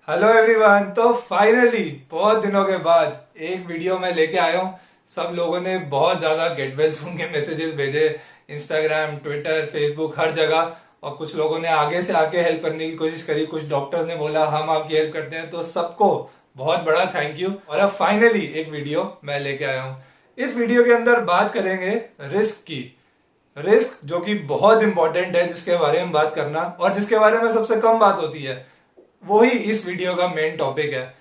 Hello everyone. तो finally बहुत दिनों के बाद एक वीडियो में लेके आया हूँ। सब लोगों ने बहुत ज्यादा गेट वेल सून के मैसेजेस भेजे, इंस्टाग्राम, ट्विटर, फेसबुक, हर जगह। और कुछ लोगों ने आगे से आके हेल्प करने की कोशिश करी, कुछ डॉक्टर्स ने बोला हम आपकी हेल्प करते हैं। तो सबको बहुत बड़ा थैंक यू। और अब फाइनली एक वीडियो मैं लेके आया हूँ। इस वीडियो के अंदर बात करेंगे रिस्क की। रिस्क जो कि बहुत इंपॉर्टेंट है, जिसके बारे में बात करना और जिसके बारे में सबसे कम बात होती है, वो ही इस वीडियो का मेन टॉपिक है।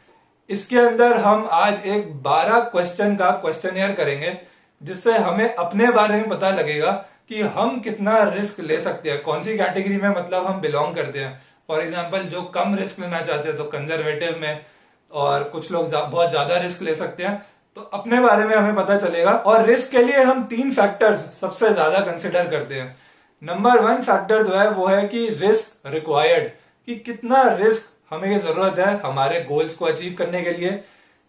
इसके अंदर हम आज एक 12 क्वेश्चन का क्वेश्चनियर करेंगे, जिससे हमें अपने बारे में पता लगेगा कि हम कितना रिस्क ले सकते हैं, कौन सी कैटेगरी में मतलब हम बिलोंग करते हैं। फॉर एग्जाम्पल, जो कम रिस्क लेना चाहते हैं तो कंजर्वेटिव में, और कुछ लोग बहुत ज्यादा रिस्क ले सकते हैं। तो अपने बारे में हमें पता चलेगा। और रिस्क के लिए हम 3 फैक्टर्स सबसे ज्यादा कंसिडर करते हैं। नंबर 1 फैक्टर जो है वो है कि रिस्क रिक्वायर्ड, कि कितना रिस्क हमें जरूरत है हमारे गोल्स को अचीव करने के लिए।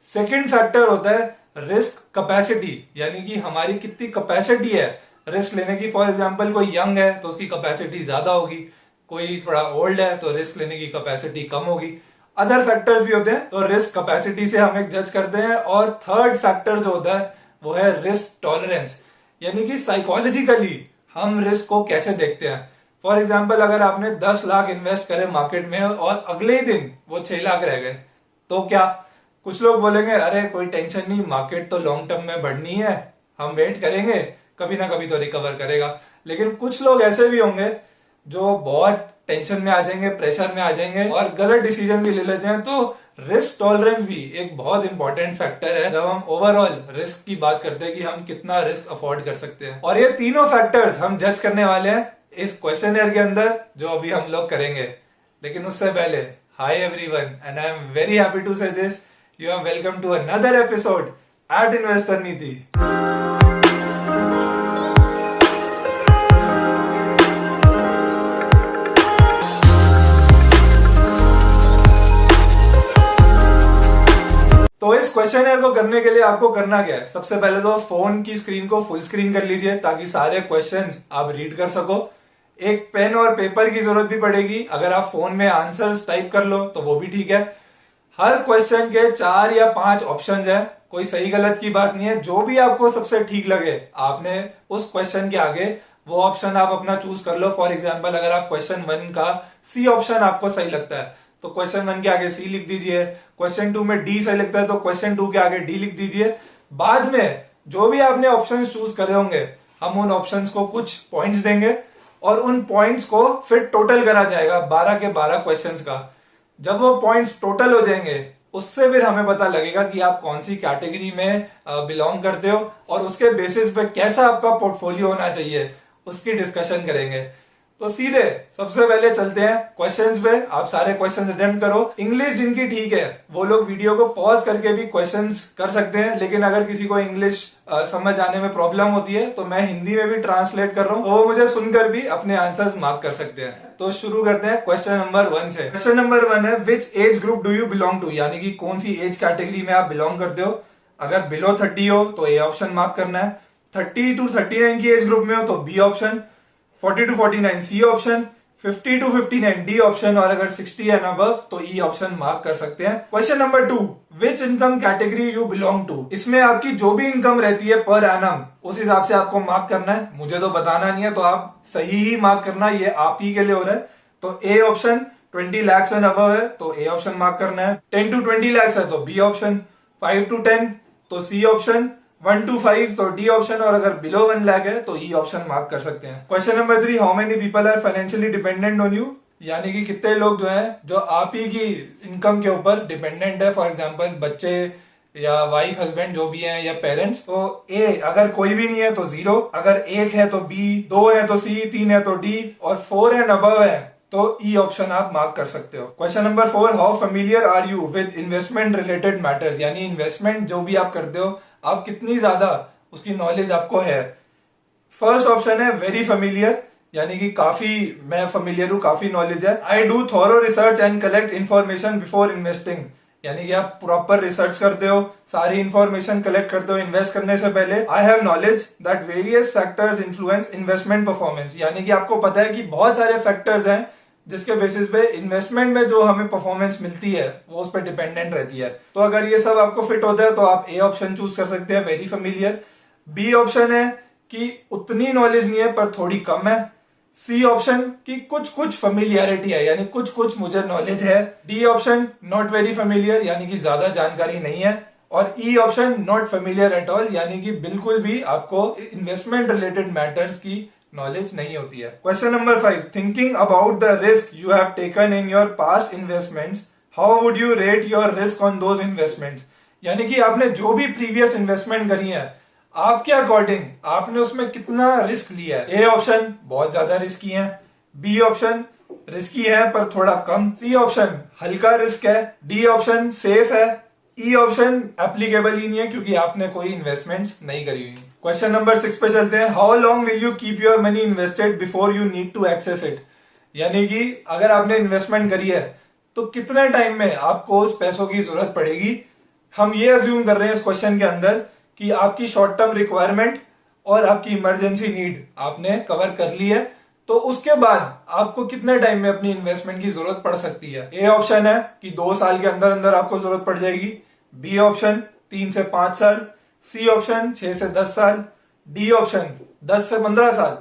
सेकंड फैक्टर होता है रिस्क कैपेसिटी, यानी कि हमारी कितनी कैपेसिटी है रिस्क लेने की। फॉर एग्जांपल, कोई यंग है तो उसकी कैपेसिटी ज्यादा होगी, कोई थोड़ा ओल्ड है तो रिस्क लेने की कैपेसिटी कम होगी। अदर फैक्टर्स भी होते हैं, तो रिस्क कैपेसिटी से हम एक जज करते हैं। और थर्ड फैक्टर जो होता है वो है रिस्क टॉलरेंस, यानी कि साइकोलॉजिकली हम रिस्क को कैसे देखते हैं। फॉर एग्जाम्पल, अगर आपने 10 लाख इन्वेस्ट करे मार्केट में और अगले ही दिन वो 6 लाख रह गए, तो क्या? कुछ लोग बोलेंगे अरे कोई टेंशन नहीं, मार्केट तो लॉन्ग टर्म में बढ़नी है, हम वेट करेंगे, कभी ना कभी तो रिकवर करेगा। लेकिन कुछ लोग ऐसे भी होंगे जो बहुत टेंशन में आ जाएंगे, प्रेशर में आ जाएंगे और गलत डिसीजन भी ले लेते हैं। तो रिस्क टॉलरेंस भी एक बहुत इंपॉर्टेंट फैक्टर है जब हम ओवरऑल रिस्क की बात करते हैं कि हम कितना रिस्क अफोर्ड कर सकते हैं। और ये तीनों फैक्टर्स हम जज करने वाले हैं इस क्वेश्चनर के अंदर, जो अभी हम लोग करेंगे। लेकिन उससे पहले, hi everyone, and I am very happy to say this, you are welcome to another episode at investor Niti. तो इस क्वेश्चनर को करने के लिए आपको करना क्या है? सबसे पहले तो फोन की स्क्रीन को फुल स्क्रीन कर लीजिए ताकि सारे क्वेश्चंस आप रीड कर सको। एक पेन और पेपर की जरूरत भी पड़ेगी, अगर आप फोन में आंसर्स टाइप कर लो तो वो भी ठीक है। हर क्वेश्चन के 4 या 5 ऑप्शंस हैं, कोई सही गलत की बात नहीं है। जो भी आपको सबसे ठीक लगे, आपने उस क्वेश्चन के आगे वो ऑप्शन आप अपना चूज कर लो। फॉर एग्जाम्पल, अगर आप क्वेश्चन 1 का सी ऑप्शन आपको सही लगता है तो क्वेश्चन 1 के आगे सी लिख दीजिए। क्वेश्चन 2 में डी सही लगता है तो क्वेश्चन 2 के आगे डी लिख दीजिए। बाद में जो भी आपने ऑप्शन चूज करे होंगे, हम उन ऑप्शंस को कुछ पॉइंट्स देंगे और उन पॉइंट्स को फिर टोटल करा जाएगा 12 के 12 क्वेश्चंस का। जब वो पॉइंट्स टोटल हो जाएंगे, उससे फिर हमें पता लगेगा कि आप कौन सी कैटेगरी में बिलोंग करते हो और उसके बेसिस पे कैसा आपका पोर्टफोलियो होना चाहिए, उसकी डिस्कशन करेंगे। तो सीधे सबसे पहले चलते हैं क्वेश्चंस पे। आप सारे क्वेश्चंस अटेम्प्ट करो। इंग्लिश जिनकी ठीक है वो लोग वीडियो को पॉज करके भी क्वेश्चंस कर सकते हैं, लेकिन अगर किसी को इंग्लिश समझ आने में प्रॉब्लम होती है तो मैं हिंदी में भी ट्रांसलेट कर रहा हूँ, तो वो मुझे सुनकर भी अपने आंसर्स मार्क कर सकते हैं। तो शुरू करते हैं क्वेश्चन नंबर 1 से। क्वेश्चन नंबर 1 है, which age group do you belong to, यानी कि कौन सी एज कैटेगरी में आप बिलोंग करते हो। अगर बिलो 30 हो तो ए ऑप्शन मार्क करना है, 30 to 39 की एज ग्रुप में हो तो B option, 40 to 49 C option, 50 to 59 D option, और अगर 60 एंड अबव तो ई ऑप्शन मार्क कर सकते हैं। Question number 2, which income category you belong to. इसमें आपकी जो भी इनकम रहती है पर एनम, उस हिसाब से आपको मार्क करना है। मुझे तो बताना नहीं है, तो आप सही ही मार्क करना, ये आप ही के लिए हो रहा है। तो A option 20 lakh and above है तो ए ऑप्शन मार्क करना है, 10 to 20 लाख है तो बी ऑप्शन, 5 to 10 तो सी ऑप्शन, 1 to 5 तो डी ऑप्शन, और अगर बिलो 1 लाख है तो ई ऑप्शन मार्क कर सकते हैं। Question number 3, how many people are financially dependent on you, यानी कि कितने लोग जो है जो आप ही की इनकम के ऊपर डिपेंडेंट है। फॉर एग्जांपल, बच्चे या वाइफ, हस्बैंड जो भी हैं, या पेरेंट्स। तो ए अगर कोई भी नहीं है तो 0, अगर 1 है तो बी, 2 है तो सी, 3 है तो डी, और 4 एंड अबव है तो ई ऑप्शन आप मार्क कर सकते हो। Question number 4, how familiar are you with investment related matters, यानी इन्वेस्टमेंट जो भी आप करते हो, आप कितनी ज्यादा उसकी नॉलेज आपको है। फर्स्ट ऑप्शन है वेरी फेमिलियर, यानी कि काफी मैं फेमिलियर हूं, काफी नॉलेज है। I do thorough research and collect information before investing, यानी कि आप प्रॉपर रिसर्च करते हो, सारी इंफॉर्मेशन कलेक्ट करते हो इन्वेस्ट करने से पहले। I have knowledge that various factors influence investment performance, यानी कि आपको पता है कि बहुत सारे फैक्टर्स हैं जिसके बेसिस पे इन्वेस्टमेंट में जो हमें परफॉर्मेंस मिलती है वो उस पर डिपेंडेंट रहती है। तो अगर ये सब आपको फिट होता है तो आप ए ऑप्शन चूज कर सकते हैं, वेरी फेमिलियर। बी ऑप्शन है कि उतनी नॉलेज नहीं है पर थोड़ी कम है। सी ऑप्शन की कुछ कुछ फेमिलियरिटी है, यानी कुछ कुछ मुझे नॉलेज है। D epsilon naught very familiar, यानी कि ज्यादा जानकारी नहीं है। और E epsilon naught familiar at all, यानी कि बिल्कुल भी आपको इन्वेस्टमेंट रिलेटेड मैटर्स की नॉलेज नहीं होती है। Question number 5, thinking about the risk you have taken in your past investments, how would you rate your risk on those investments. यानी कि आपने जो भी प्रीवियस इन्वेस्टमेंट करी है, आपके अकॉर्डिंग आपने उसमें कितना रिस्क लिया है। ए ऑप्शन बहुत ज्यादा रिस्की है, बी ऑप्शन रिस्की है पर थोड़ा कम, सी ऑप्शन हल्का रिस्क है, डी ऑप्शन सेफ है, ई ऑप्शन एप्लीकेबल ही नहीं है क्योंकि आपने कोई इन्वेस्टमेंट्स नहीं करी हुई। क्वेश्चन नंबर 6 पे चलते हैं। How long will you keep your money invested before you need to access it. यानी कि अगर आपने इन्वेस्टमेंट करी है तो कितने टाइम में आपको उस पैसों की जरूरत पड़ेगी। हम ये अज्यूम कर रहे हैं इस क्वेश्चन के अंदर कि आपकी शॉर्ट टर्म रिक्वायरमेंट और आपकी इमरजेंसी नीड आपने कवर कर ली है, तो उसके बाद आपको कितने टाइम में अपनी इन्वेस्टमेंट की जरूरत पड़ सकती है। ए ऑप्शन है कि 2 साल के अंदर अंदर आपको जरूरत पड़ जाएगी, बी ऑप्शन 3 से 5 साल, सी ऑप्शन 6 से 10 साल, डी ऑप्शन 10 से 15 साल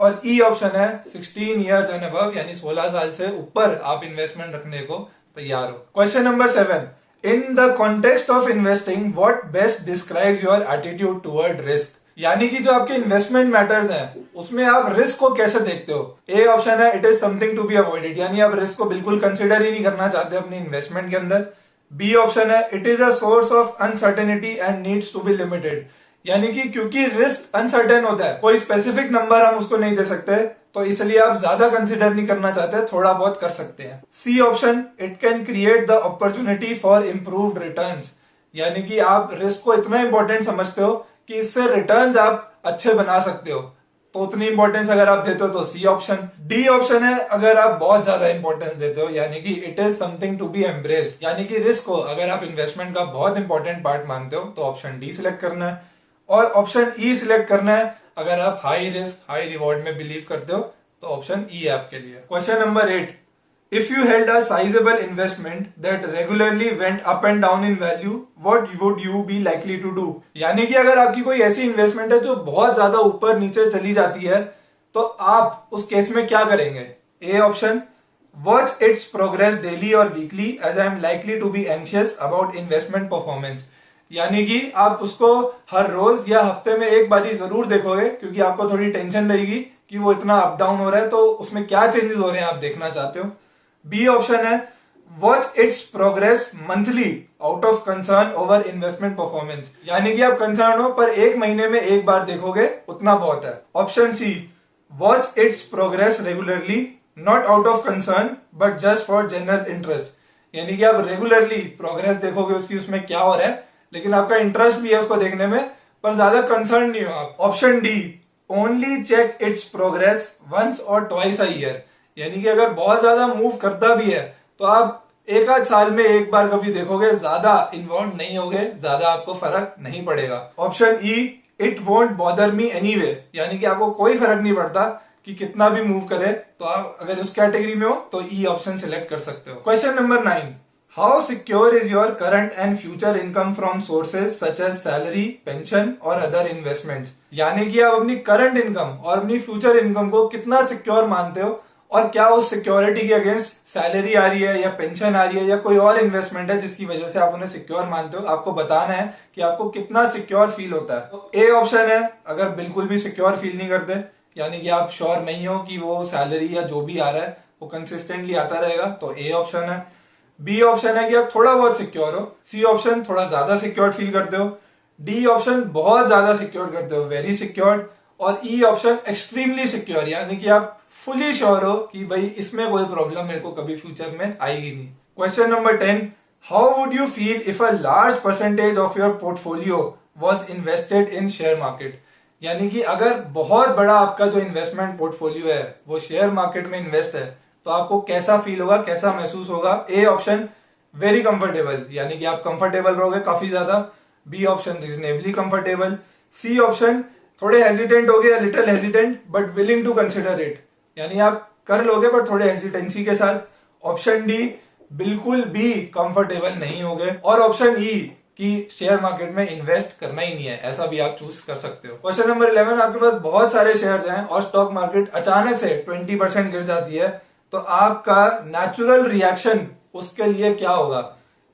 और ई ऑप्शन है 16 ईयर्स एंड अबव, यानी 16 साल से ऊपर आप इन्वेस्टमेंट रखने को तैयार हो। Question number 7, in the context of investing what best describes your attitude toward risk. यानी कि जो आपके इन्वेस्टमेंट मैटर्स हैं उसमें आप रिस्क को कैसे देखते हो। ए ऑप्शन है it is something to be avoided, यानी आप रिस्क को बिल्कुल कंसिडर ही नहीं करना चाहते अपनी इन्वेस्टमेंट के अंदर। बी ऑप्शन है it is a source of uncertainty and needs to be limited, यानी कि क्योंकि रिस्क अनसर्टेन होता है, कोई स्पेसिफिक नंबर हम उसको नहीं दे सकते, तो इसलिए आप ज्यादा कंसिडर नहीं करना चाहते, थोड़ा बहुत कर सकते हैं। C option it can create the opportunity for improved returns, यानी कि आप रिस्क को इतना इंपॉर्टेंट समझते हो कि इससे रिटर्न्स आप अच्छे बना सकते हो, तो उतनी इंपॉर्टेंस अगर आप देते हो तो सी ऑप्शन। डी ऑप्शन है अगर आप बहुत ज्यादा इंपॉर्टेंस देते हो, यानी कि it is something to be embraced, यानी कि रिस्क को अगर आप इन्वेस्टमेंट का बहुत इंपॉर्टेंट पार्ट मानते हो तो ऑप्शन डी सिलेक्ट करना है। और ऑप्शन ई सिलेक्ट करना है अगर आप हाई रिस्क हाई रिवॉर्ड में बिलीव करते हो तो ऑप्शन ई है आपके लिए। Question number 8, if you held a sizable investment that regularly went up and down in value, what would you be likely to do. यानी कि अगर आपकी कोई ऐसी इन्वेस्टमेंट है जो बहुत ज्यादा ऊपर नीचे चली जाती है तो आप उस केस में क्या करेंगे। A option watch its progress daily और weekly as I am likely to be anxious about investment performance, यानी कि आप उसको हर रोज या हफ्ते में एक बार ही जरूर देखोगे क्योंकि आपको थोड़ी टेंशन रहेगी कि वो इतना अप डाउन हो रहा है, तो उसमें क्या चेंजेस हो रहे हैं आप देखना चाहते हो। बी ऑप्शन है watch its progress monthly out of concern over investment performance, यानी कि आप कंसर्न हो पर एक महीने में एक बार देखोगे उतना बहुत है। Option C watch its progress regularly not out of concern but just for general interest, यानी कि आप रेगुलरली प्रोग्रेस देखोगे उसकी, उसमें क्या हो रहा है, लेकिन आपका इंटरेस्ट भी है उसको देखने में पर ज्यादा कंसर्न नहीं हो आप। Option D only check its progress once or twice a year, यानी कि अगर बहुत ज्यादा मूव करता भी है तो आप एक आध साल में एक बार कभी देखोगे, ज्यादा इन्वॉल्व नहीं होगे, ज्यादा आपको फर्क नहीं पड़ेगा। Option E it won't bother me anyway, यानी कि आपको कोई फर्क नहीं पड़ता कि कितना भी मूव करे, तो आप अगर उस कैटेगरी में हो तो ई ऑप्शन सिलेक्ट कर सकते हो। Question number 9, how secure is your current and future income from sources such as salary, pension or other investments, यानी कि आप अपनी करंट इनकम और अपनी फ्यूचर इनकम को कितना सिक्योर मानते हो और क्या उस सिक्योरिटी के अगेंस्ट सैलरी आ रही है या पेंशन आ रही है या कोई और इन्वेस्टमेंट है जिसकी वजह से आप उन्हें सिक्योर मानते हो। आपको बताना है कि आपको कितना सिक्योर फील होता है। तो ए ऑप्शन है अगर बिल्कुल भी सिक्योर फील नहीं करते, यानी कि आप श्योर नहीं हो कि वो सैलरी या जो भी आ रहा है वो कंसिस्टेंटली आता रहेगा, तो ए ऑप्शन है। बी ऑप्शन है कि आप थोड़ा बहुत सिक्योर हो, सी ऑप्शन थोड़ा ज्यादा सिक्योर फील करते हो, डी ऑप्शन बहुत ज्यादा सिक्योर करते हो, वेरी सिक्योर, और ई ऑप्शन एक्सट्रीमली सिक्योर, यानी कि आप फुली श्योर हो कि भाई इसमें कोई प्रॉब्लम मेरे को कभी फ्यूचर में आएगी नहीं। Question number 10, how would you feel if a large percentage of your portfolio was invested in share market, यानी कि अगर बहुत बड़ा आपका जो इन्वेस्टमेंट पोर्टफोलियो है वो शेयर मार्केट में इन्वेस्ट है तो आपको कैसा फील होगा, कैसा महसूस होगा। ए ऑप्शन वेरी कंफर्टेबल, यानी कि आप कंफर्टेबल रहोगे काफी ज्यादा, B option reasonably comfortable, C option थोड़े हेजिटेंट हो गए, little hesitant but willing to consider it, यानी आप कर लोगे पर थोड़े हेजिटेंसी के साथ। ऑप्शन डी, बिल्कुल भी कंफर्टेबल नहीं होगे। और ऑप्शन ई कि शेयर मार्केट में इन्वेस्ट करना ही नहीं है, ऐसा भी आप चूज कर सकते हो। क्वेश्चन नंबर 11, आपके पास बहुत सारे शेयर्स हैं और स्टॉक मार्केट अचानक से 20% गिर जाती है, तो आपका नेचुरल रिएक्शन उसके लिए क्या होगा?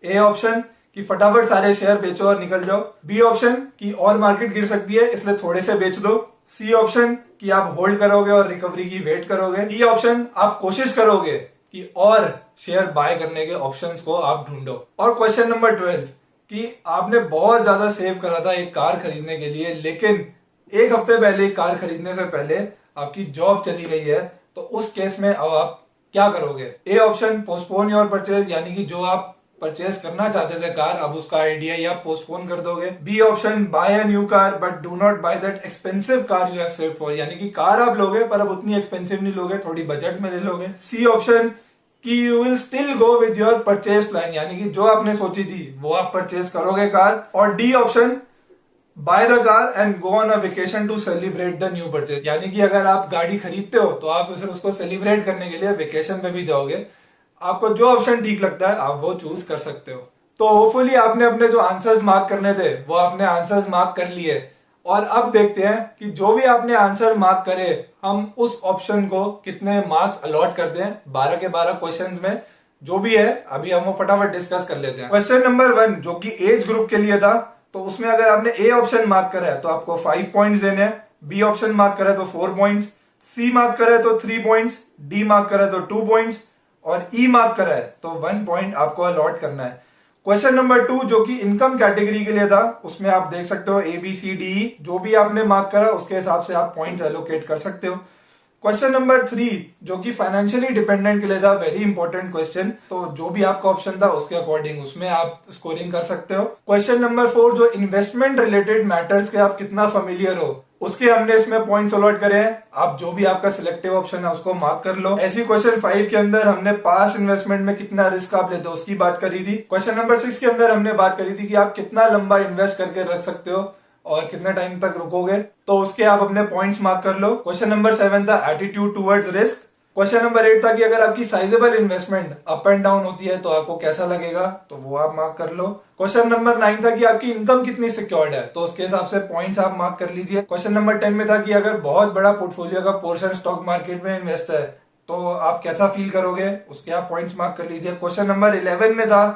ए ऑप्शन कि फटाफट सारे शेयर बेचो और निकल जाओ। बी ऑप्शन कि और मार्केट गिर सकती है इसलिए थोड़े से बेच दो। सी ऑप्शन कि आप होल्ड करोगे और रिकवरी की वेट करोगे। डी ऑप्शन आप कोशिश करोगे कि और शेयर बाय करने के ऑप्शंस को आप ढूंढो। और क्वेश्चन नंबर 12 कि आपने बहुत ज्यादा सेव करा था एक कार खरीदने के लिए, लेकिन एक हफ्ते पहले कार खरीदने से पहले आपकी जॉब चली गई है, तो उस केस में अब आप क्या करोगे? A option postpone your purchase, यानी कि जो आप परचेज करना चाहते थे कार, अब उसका आइडिया आप पोस्टपोन कर दोगे। B option buy a new car but do not buy that expensive car you have saved for, यानी कि कार आप लोगे पर अब उतनी एक्सपेंसिव नहीं लोगे, थोड़ी बजट में ले लोगे। सी ऑप्शन कि you will still go with your purchase plan, यानी कि जो आपने सोची थी वो आप परचेज करोगे कार। और D option buy the car and go on a vacation to celebrate the new purchase, यानी कि अगर आप गाड़ी खरीदते हो तो आप फिर उसको सेलिब्रेट करने के लिए वेकेशन पे भी जाओगे। आपको जो ऑप्शन ठीक लगता है आप वो चूज कर सकते हो। तो होपफुली आपने अपने जो आंसर्स मार्क करने थे वो आपने आंसर्स मार्क कर लिए, और अब देखते हैं कि जो भी आपने आंसर मार्क करे हम उस ऑप्शन को कितने मार्क्स अलॉट करते हैं 12 के 12 क्वेश्चंस में। जो भी है अभी हम वो फटाफट डिस्कस कर लेते हैं। क्वेश्चन नंबर 1 जो कि एज ग्रुप के लिए था, तो उसमें अगर आपने ए ऑप्शन मार्क करा है तो आपको 5 पॉइंट्स देने हैं, बी ऑप्शन मार्क करा है तो 4 पॉइंट्स, सी मार्क करा है तो 3 पॉइंट्स, डी मार्क करा है तो 2 पॉइंट्स और ई मार्क करा है तो 1 पॉइंट आपको अलॉट करना है। क्वेश्चन नंबर 2 जो कि इनकम कैटेगरी के लिए था, उसमें आप देख सकते हो A B C D E, जो भी आपने मार्क करा उसके हिसाब से आप पॉइंट एलोकेट कर सकते हो। क्वेश्चन नंबर 3 जो कि फाइनेंशियली डिपेंडेंट के लिए था, वेरी इंपॉर्टेंट क्वेश्चन, तो जो भी आपका ऑप्शन था उसके अकॉर्डिंग उसमें आप स्कोरिंग कर सकते हो। क्वेश्चन नंबर 4 जो इन्वेस्टमेंट रिलेटेड मैटर्स के आप कितना फेमिलियर हो, उसके हमने इसमें पॉइंट्स अलॉट करे हैं। आप जो भी आपका सिलेक्टिव ऑप्शन है उसको मार्क कर लो। ऐसी क्वेश्चन 5 के अंदर हमने पास इन्वेस्टमेंट में कितना रिस्क आप लेते हो उसकी बात करी थी। क्वेश्चन नंबर 6 के अंदर हमने बात करी थी कि आप कितना लंबा इन्वेस्ट करके रख सकते हो और कितने टाइम तक रुकोगे, तो उसके आप अपने पॉइंट्स मार्क कर लो। क्वेश्चन नंबर 7 था attitude towards risk. Question number 8 था कि अगर आपकी sizeable investment up and down होती है तो आपको कैसा लगेगा, तो वो आप मार्क कर लो। क्वेश्चन नंबर 9 था कि आपकी इनकम कितनी सिक्योर्ड है, तो उसके हिसाब से पॉइंट्स आप मार्क कर लीजिए। क्वेश्चन नंबर 10 में था कि अगर बहुत बड़ा पोर्टफोलियो का पोर्शन स्टॉक मार्केट में इन्वेस्ट है तो आप कैसा फील करोगे, उसके आप पॉइंट्स मार्क कर लीजिए। क्वेश्चन नंबर 11 में था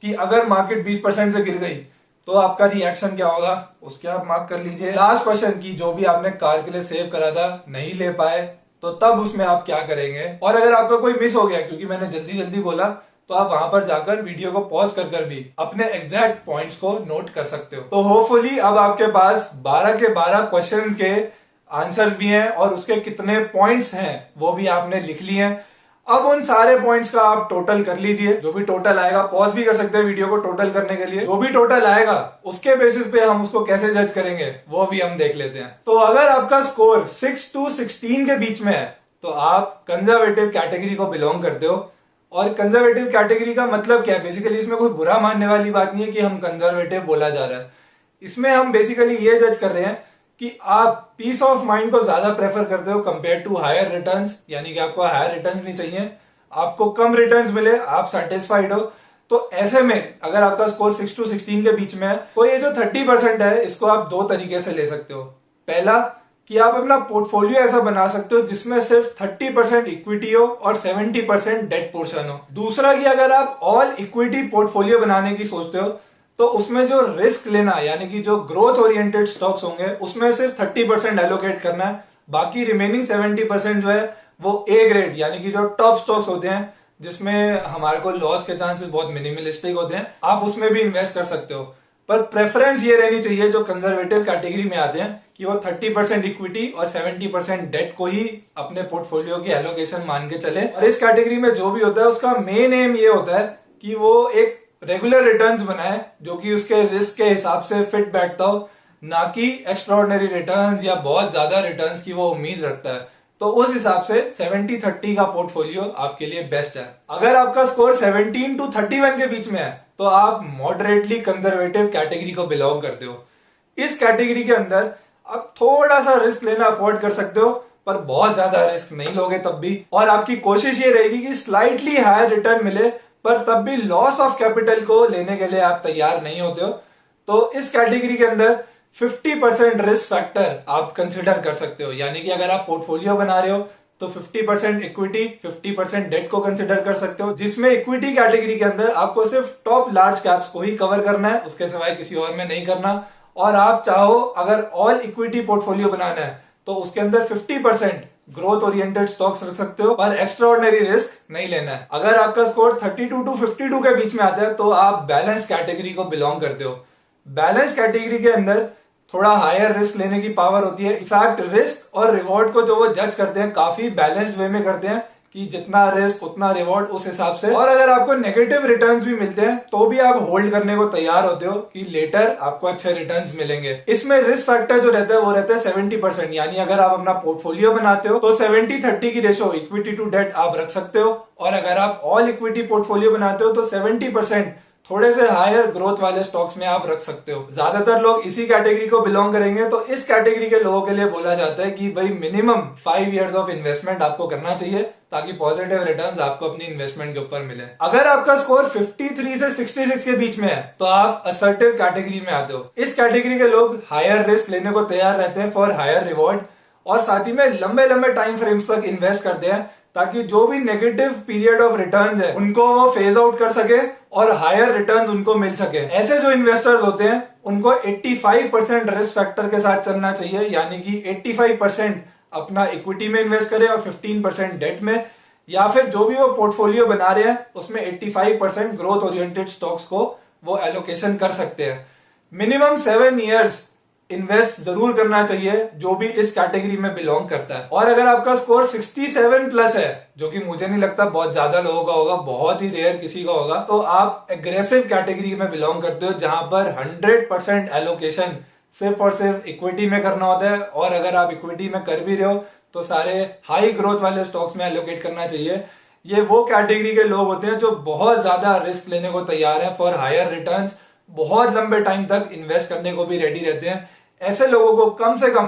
कि अगर मार्केट 20% से गिर गई तो आपका रिएक्शन क्या होगा, उसके आप मार्क कर लीजिए। लास्ट क्वेश्चन की जो भी आपने कार के लिए सेव करा था नहीं ले पाए तो तब उसमें आप क्या करेंगे, और अगर आपका कोई मिस हो गया क्योंकि मैंने जल्दी जल्दी बोला तो आप वहां पर जाकर वीडियो को पॉज कर भी अपने एग्जैक्ट पॉइंट्स को नोट कर सकते हो। तो होपफुली अब आपके पास 12 के 12 क्वेश्चंस के आंसर्स भी हैं और उसके कितने पॉइंट्स हैं वो भी आपने लिख लिए हैं। अब उन सारे पॉइंट्स का आप टोटल कर लीजिए, जो भी टोटल आएगा, पॉज भी कर सकते हैं वीडियो को टोटल करने के लिए। जो भी टोटल आएगा उसके बेसिस पे हम उसको कैसे जज करेंगे वो भी हम देख लेते हैं। तो अगर आपका स्कोर 6 to 16 के बीच में है तो आप कंजर्वेटिव कैटेगरी को बिलोंग करते हो। और कंजर्वेटिव कैटेगरी का मतलब क्या है, बेसिकली इसमें कोई बुरा मानने वाली बात नहीं है कि हम कंजर्वेटिव बोला जा रहा है। इसमें हम बेसिकली ये जज कर रहे हैं कि आप पीस ऑफ माइंड को ज्यादा प्रेफर करते हो कंपेयर टू हायर रिटर्न्स, यानी कि आपको हायर रिटर्न्स नहीं चाहिए, आपको कम रिटर्न्स मिले, आप सेटिस्फाइड हो। तो ऐसे में अगर आपका स्कोर 6 to 16 के बीच में है तो ये जो 30% है इसको आप दो तरीके से ले सकते हो। पहला कि आप अपना पोर्टफोलियो ऐसा बना सकते हो जिसमें सिर्फ 30% इक्विटी हो और 70% डेट पोर्शन हो। दूसरा कि अगर आप ऑल इक्विटी पोर्टफोलियो बनाने की सोचते हो तो उसमें जो रिस्क लेना यानी कि जो ग्रोथ ओरिएंटेड स्टॉक्स होंगे उसमें सिर्फ 30% एलोकेट करना है, बाकी रिमेनिंग 70% जो है वो ए ग्रेड यानी कि जो टॉप स्टॉक्स होते हैं जिसमें हमारे को लॉस के चांसेस बहुत मिनिमलिस्टिक होते हैं, आप उसमें भी इन्वेस्ट कर सकते हो। पर प्रेफरेंस ये रहनी चाहिए जो कंजर्वेटिव कैटेगरी में आते हैं कि वो 30% इक्विटी और 70% डेट को ही अपने पोर्टफोलियो की एलोकेशन मान के चले। और इस कैटेगरी में जो भी होता है उसका मेन एम ये होता है कि वो एक रेगुलर रिटर्न्स बनाए जो कि उसके रिस्क के हिसाब से फिट बैठता हो, ना कि एक्स्ट्राऑर्डिनरी रिटर्न्स या बहुत ज्यादा रिटर्न्स की वो उम्मीद रखता है। तो उस हिसाब से 70-30 का पोर्टफोलियो आपके लिए बेस्ट है। अगर आपका स्कोर 17 to 31 के बीच में है तो आप मॉडरेटली कंजर्वेटिव कैटेगरी को बिलोंग करते हो। इस कैटेगरी के अंदर आप थोड़ा सा रिस्क लेना अफोर्ड कर सकते हो, पर बहुत ज्यादा रिस्क नहीं लोगे तब भी, और आपकी कोशिश ये रहेगी कि स्लाइटली हायर रिटर्न मिले, पर तब भी लॉस ऑफ कैपिटल को लेने के लिए आप तैयार नहीं होते हो। तो इस कैटेगरी के अंदर 50% रिस्क फैक्टर आप कंसिडर कर सकते हो, यानी कि अगर आप पोर्टफोलियो बना रहे हो तो 50% इक्विटी 50% डेट को कंसिडर कर सकते हो, जिसमें इक्विटी कैटेगरी के अंदर आपको सिर्फ टॉप लार्ज कैप्स को ही कवर करना है, उसके सिवाय किसी और में नहीं करना। और आप चाहो अगर ऑल इक्विटी पोर्टफोलियो बनाना है तो उसके अंदर 50% ग्रोथ ओरिएंटेड स्टॉक्स रख सकते हो, पर एक्स्ट्रा ऑर्डिनरी रिस्क नहीं लेना है। अगर आपका स्कोर 32 to 52 के बीच में आता है तो आप बैलेंस कैटेगरी को बिलोंग करते हो। बैलेंस कैटेगरी के अंदर थोड़ा हायर रिस्क लेने की पावर होती है। इनफैक्ट रिस्क और रिवॉर्ड को जो वो जज करते हैं काफी बैलेंस्ड वे में करते हैं कि जितना रिस्क उतना रिवॉर्ड, उस हिसाब से। और अगर आपको नेगेटिव रिटर्न्स भी मिलते हैं तो भी आप होल्ड करने को तैयार होते हो कि लेटर आपको अच्छे रिटर्न्स मिलेंगे। इसमें रिस्क फैक्टर जो रहता है वो रहता है 70%, यानी अगर आप अपना पोर्टफोलियो बनाते हो तो 70-30 की रेशो इक्विटी टू डेट आप रख सकते हो, और अगर आप ऑल इक्विटी पोर्टफोलियो बनाते हो तो 70% थोड़े से हायर ग्रोथ वाले स्टॉक्स में आप रख सकते हो। ज्यादातर लोग इसी कैटेगरी को बिलोंग करेंगे। तो इस कैटेगरी के लोगों के लिए बोला जाता है कि भाई मिनिमम 5 इयर्स ऑफ इन्वेस्टमेंट आपको करना चाहिए ताकि पॉजिटिव रिटर्न्स आपको अपनी इन्वेस्टमेंट के ऊपर मिले। अगर आपका स्कोर 53 से 66 के बीच में है तो आप असर्टिव कैटेगरी में आते हो। इस कैटेगरी के लोग हायर रिस्क लेने को तैयार रहते हैं फॉर हायर रिवॉर्ड, और साथ ही में लंबे लंबे टाइम फ्रेम्स तक इन्वेस्ट करते हैं ताकि जो भी नेगेटिव पीरियड ऑफ रिटर्न है उनको वो फेज आउट कर सके और हायर रिटर्न उनको मिल सके। ऐसे जो इन्वेस्टर्स होते हैं उनको 85% रिस्क फैक्टर के साथ चलना चाहिए, यानी कि 85% अपना इक्विटी में इन्वेस्ट करें और 15% डेट में, या फिर जो भी वो पोर्टफोलियो बना रहे हैं उसमें 85% ग्रोथ ओरिएंटेड स्टॉक्स को वो एलोकेशन कर सकते हैं। मिनिमम 7 इयर्स इन्वेस्ट जरूर करना चाहिए जो भी इस कैटेगरी में बिलोंग करता है। और अगर आपका स्कोर 67 प्लस है, जो कि मुझे नहीं लगता बहुत ज्यादा लोगों का होगा, बहुत ही रेयर किसी का होगा, तो आप एग्रेसिव कैटेगरी में बिलोंग करते हो जहां पर 100% एलोकेशन सिर्फ और सिर्फ इक्विटी में करना होता है। और अगर आप इक्विटी में कर भी रहे हो तो सारे हाई ग्रोथ वाले स्टॉक्स में एलोकेट करना चाहिए। ये वो कैटेगरी के लोग होते हैं जो बहुत ज्यादा रिस्क लेने को तैयार है फॉर हायर रिटर्न्स, बहुत लंबे टाइम तक इन्वेस्ट करने को भी रेडी रहते हैं। ऐसे लोगों को कम से कम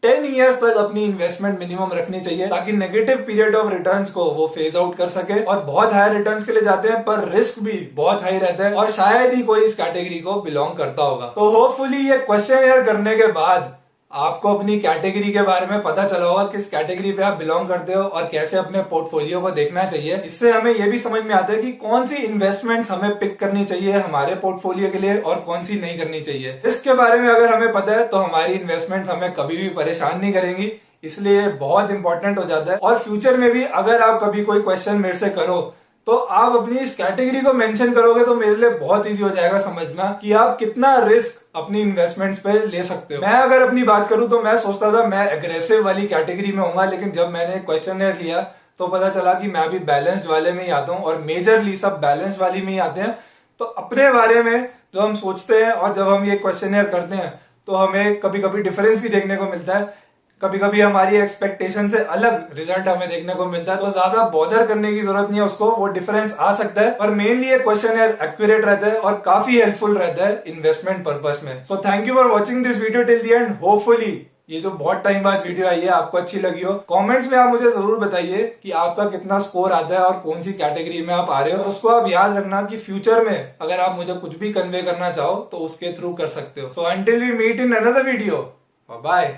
10 इयर्स तक अपनी इन्वेस्टमेंट मिनिमम रखनी चाहिए ताकि नेगेटिव पीरियड ऑफ रिटर्न्स को वो फेज आउट कर सके। और बहुत हाई रिटर्न्स के लिए जाते हैं पर रिस्क भी बहुत हाई रहता है, और शायद ही कोई इस कैटेगरी को बिलोंग करता होगा। तो होपफुली ये क्वेश्चन करने के बाद आपको अपनी कैटेगरी के बारे में पता चला होगा, किस कैटेगरी पे आप बिलोंग करते हो और कैसे अपने पोर्टफोलियो को देखना चाहिए। इससे हमें यह भी समझ में आता है कि कौन सी इन्वेस्टमेंट्स हमें पिक करनी चाहिए हमारे पोर्टफोलियो के लिए और कौन सी नहीं करनी चाहिए। इसके बारे में अगर हमें पता है तो हमारी इन्वेस्टमेंट्स हमें कभी भी परेशान नहीं करेंगी, इसलिए बहुत इंपॉर्टेंट हो जाता है। और फ्यूचर में भी अगर आप कभी कोई क्वेश्चन मेरे से करो तो आप अपनी इस कैटेगरी को मेंशन करोगे तो मेरे लिए बहुत इजी हो जाएगा समझना कि आप कितना रिस्क अपनी इन्वेस्टमेंट्स पे ले सकते हो। मैं अगर अपनी बात करूं तो मैं सोचता था मैं एग्रेसिव वाली कैटेगरी में होऊंगा, लेकिन जब मैंने क्वेश्चनर लिया तो पता चला कि मैं भी बैलेंस्ड वाले में ही आता हूं, और मेजरली सब बैलेंस्ड वाली में ही आते हैं। तो अपने बारे में जो हम सोचते हैं और जब हम ये क्वेश्चनर करते हैं तो हमें कभी कभी डिफरेंस भी देखने को मिलता है, कभी कभी हमारी एक्सपेक्टेशन से अलग रिजल्ट हमें देखने को मिलता है। तो ज्यादा बॉदर करने की जरूरत नहीं है, उसको वो डिफरेंस आ सकता है, पर मेनली ये क्वेश्चन एक्यूरेट रहता है और काफी हेल्पफुल रहता है इन्वेस्टमेंट पर्पस में। So thank you for watching this video till the end. Hopefully ये जो बहुत टाइम बाद वीडियो आई है आपको अच्छी लगी हो। कमेंट्स में आप मुझे जरूर बताइए कि आपका कितना स्कोर आता है और कौन सी कैटेगरी में आप आ रहे हो। और उसको आप याद रखना कि फ्यूचर में अगर आप मुझे कुछ भी कन्वे करना चाहो तो उसके थ्रू कर सकते हो। So until we meet in another video, bye.